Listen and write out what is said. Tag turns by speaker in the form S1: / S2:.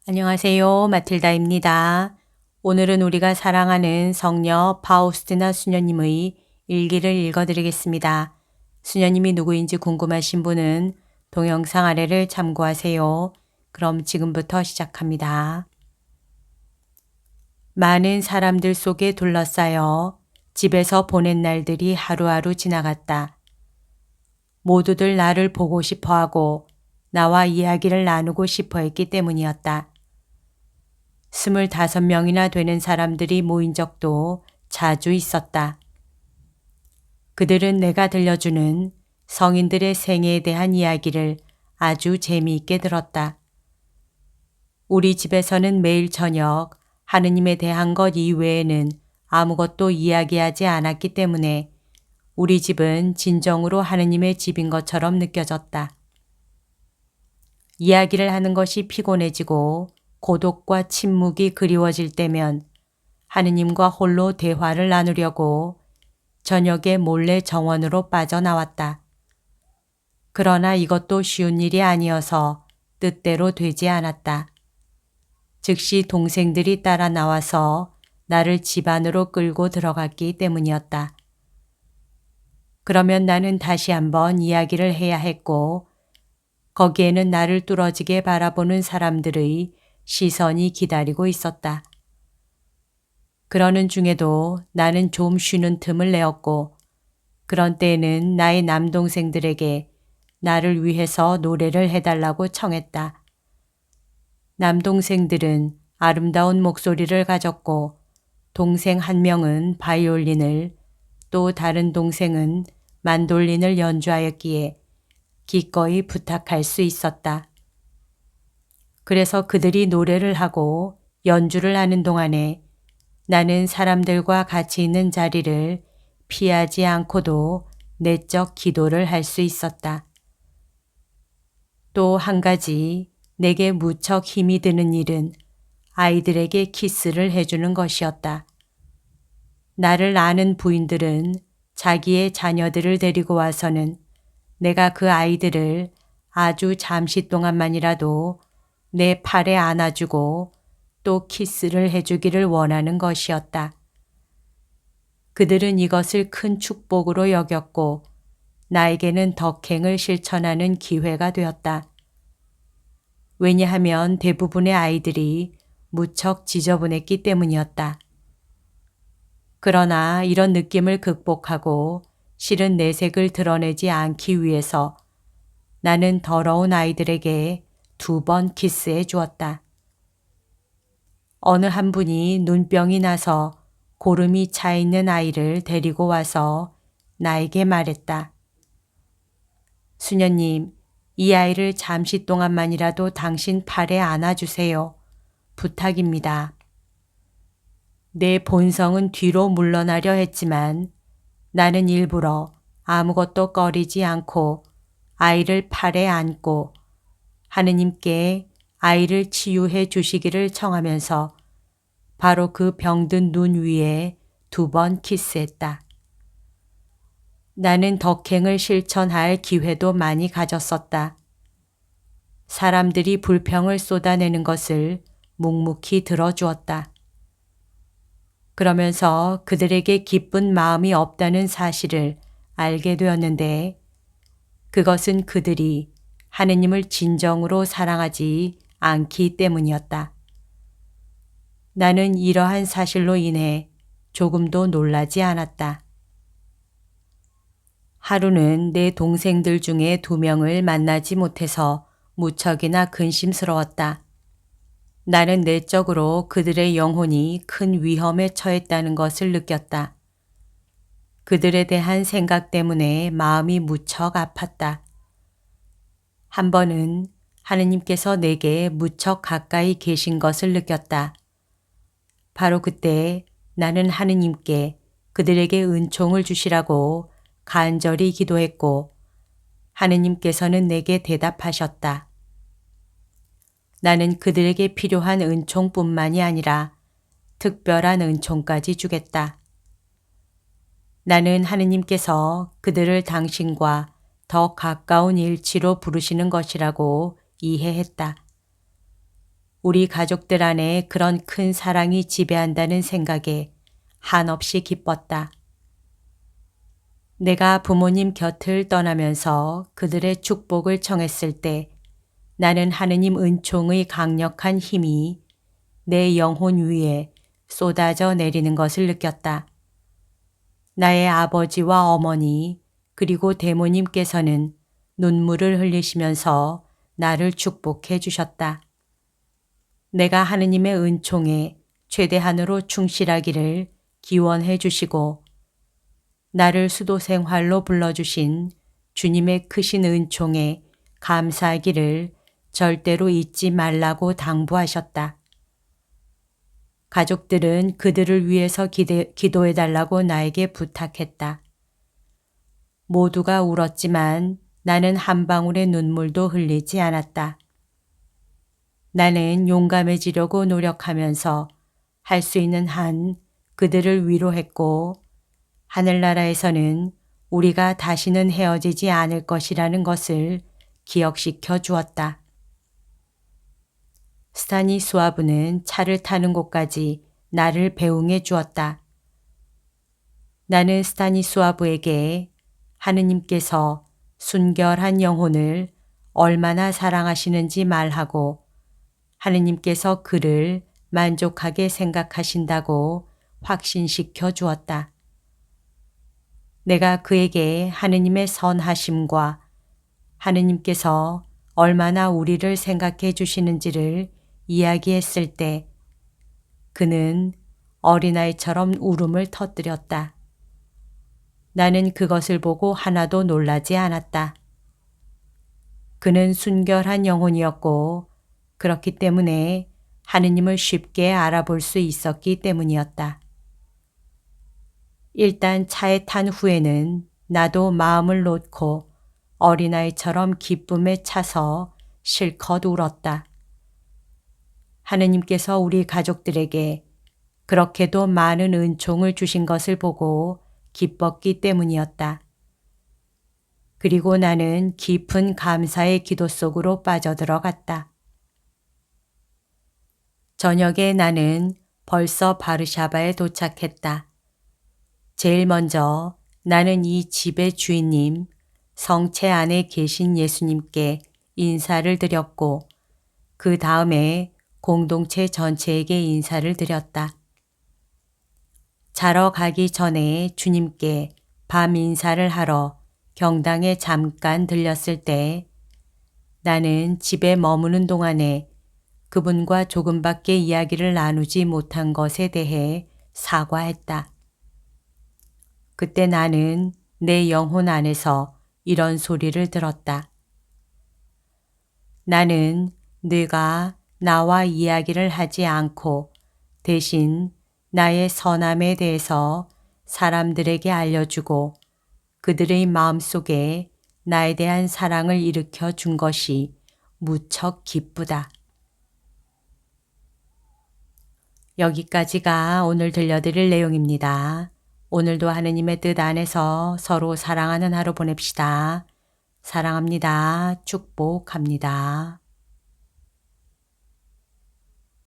S1: 안녕하세요. 마틸다입니다. 오늘은 우리가 사랑하는 성녀 파우스티나 수녀님의 일기를 읽어드리겠습니다. 수녀님이 누구인지 궁금하신 분은 동영상 아래를 참고하세요. 그럼 지금부터 시작합니다. 많은 사람들 속에 둘러싸여 집에서 보낸 날들이 하루하루 지나갔다. 모두들 나를 보고 싶어하고 나와 이야기를 나누고 싶어 했기 때문이었다. 25명이나 되는 사람들이 모인 적도 자주 있었다. 그들은 내가 들려주는 성인들의 생애에 대한 이야기를 아주 재미있게 들었다. 우리 집에서는 매일 저녁 하느님에 대한 것 이외에는 아무것도 이야기하지 않았기 때문에 우리 집은 진정으로 하느님의 집인 것처럼 느껴졌다. 이야기를 하는 것이 피곤해지고 고독과 침묵이 그리워질 때면 하느님과 홀로 대화를 나누려고 저녁에 몰래 정원으로 빠져나왔다. 그러나 이것도 쉬운 일이 아니어서 뜻대로 되지 않았다. 즉시 동생들이 따라 나와서 나를 집 안으로 끌고 들어갔기 때문이었다. 그러면 나는 다시 한번 이야기를 해야 했고 거기에는 나를 뚫어지게 바라보는 사람들의 시선이 기다리고 있었다. 그러는 중에도 나는 좀 쉬는 틈을 내었고 그런 때에는 나의 남동생들에게 나를 위해서 노래를 해달라고 청했다. 남동생들은 아름다운 목소리를 가졌고 동생 한 명은 바이올린을 또 다른 동생은 만돌린을 연주하였기에 기꺼이 부탁할 수 있었다. 그래서 그들이 노래를 하고 연주를 하는 동안에 나는 사람들과 같이 있는 자리를 피하지 않고도 내적 기도를 할 수 있었다. 또 한 가지 내게 무척 힘이 드는 일은 아이들에게 키스를 해주는 것이었다. 나를 아는 부인들은 자기의 자녀들을 데리고 와서는 내가 그 아이들을 아주 잠시 동안만이라도 내 팔에 안아주고 또 키스를 해주기를 원하는 것이었다. 그들은 이것을 큰 축복으로 여겼고 나에게는 덕행을 실천하는 기회가 되었다. 왜냐하면 대부분의 아이들이 무척 지저분했기 때문이었다. 그러나 이런 느낌을 극복하고 싫은 내색을 드러내지 않기 위해서 나는 더러운 아이들에게 2번 키스해 주었다. 어느 한 분이 눈병이 나서 고름이 차 있는 아이를 데리고 와서 나에게 말했다. 수녀님, 이 아이를 잠시 동안만이라도 당신 팔에 안아주세요. 부탁입니다. 내 본성은 뒤로 물러나려 했지만 나는 일부러 아무것도 꺼리지 않고 아이를 팔에 안고 하느님께 아이를 치유해 주시기를 청하면서 바로 그 병든 눈 위에 2번 키스했다. 나는 덕행을 실천할 기회도 많이 가졌었다. 사람들이 불평을 쏟아내는 것을 묵묵히 들어주었다. 그러면서 그들에게 기쁜 마음이 없다는 사실을 알게 되었는데 그것은 그들이 하느님을 진정으로 사랑하지 않기 때문이었다. 나는 이러한 사실로 인해 조금도 놀라지 않았다. 하루는 내 동생들 중에 2명을 만나지 못해서 무척이나 근심스러웠다. 나는 내적으로 그들의 영혼이 큰 위험에 처했다는 것을 느꼈다. 그들에 대한 생각 때문에 마음이 무척 아팠다. 한 번은 하느님께서 내게 무척 가까이 계신 것을 느꼈다. 바로 그때 나는 하느님께 그들에게 은총을 주시라고 간절히 기도했고 하느님께서는 내게 대답하셨다. 나는 그들에게 필요한 은총뿐만이 아니라 특별한 은총까지 주겠다. 나는 하느님께서 그들을 당신과 더 가까운 일치로 부르시는 것이라고 이해했다. 우리 가족들 안에 그런 큰 사랑이 지배한다는 생각에 한없이 기뻤다. 내가 부모님 곁을 떠나면서 그들의 축복을 청했을 때 나는 하느님 은총의 강력한 힘이 내 영혼 위에 쏟아져 내리는 것을 느꼈다. 나의 아버지와 어머니 그리고 대모님께서는 눈물을 흘리시면서 나를 축복해 주셨다. 내가 하느님의 은총에 최대한으로 충실하기를 기원해 주시고 나를 수도 생활로 불러주신 주님의 크신 은총에 감사하기를 절대로 잊지 말라고 당부하셨다. 가족들은 그들을 위해서 기도해 달라고 나에게 부탁했다. 모두가 울었지만 나는 한 방울의 눈물도 흘리지 않았다. 나는 용감해지려고 노력하면서 할 수 있는 한 그들을 위로했고 하늘나라에서는 우리가 다시는 헤어지지 않을 것이라는 것을 기억시켜 주었다. 스타니스와브는 차를 타는 곳까지 나를 배웅해 주었다. 나는 스타니스와브에게 하느님께서 순결한 영혼을 얼마나 사랑하시는지 말하고 하느님께서 그를 만족하게 생각하신다고 확신시켜 주었다. 내가 그에게 하느님의 선하심과 하느님께서 얼마나 우리를 생각해 주시는지를 이야기했을 때 그는 어린아이처럼 울음을 터뜨렸다. 나는 그것을 보고 하나도 놀라지 않았다. 그는 순결한 영혼이었고 그렇기 때문에 하느님을 쉽게 알아볼 수 있었기 때문이었다. 일단 차에 탄 후에는 나도 마음을 놓고 어린아이처럼 기쁨에 차서 실컷 울었다. 하느님께서 우리 가족들에게 그렇게도 많은 은총을 주신 것을 보고 기뻤기 때문이었다. 그리고 나는 깊은 감사의 기도 속으로 빠져들어갔다. 저녁에 나는 벌써 바르샤바에 도착했다. 제일 먼저 나는 이 집의 주인님, 성체 안에 계신 예수님께 인사를 드렸고 그 다음에 공동체 전체에게 인사를 드렸다. 자러 가기 전에 주님께 밤 인사를 하러 경당에 잠깐 들렸을 때 나는 집에 머무는 동안에 그분과 조금밖에 이야기를 나누지 못한 것에 대해 사과했다. 그때 나는 내 영혼 안에서 이런 소리를 들었다. 나는 네가 나와 이야기를 하지 않고 대신 나의 선함에 대해서 사람들에게 알려주고 그들의 마음속에 나에 대한 사랑을 일으켜 준 것이 무척 기쁘다. 여기까지가 오늘 들려드릴 내용입니다. 오늘도 하느님의 뜻 안에서 서로 사랑하는 하루 보냅시다. 사랑합니다. 축복합니다.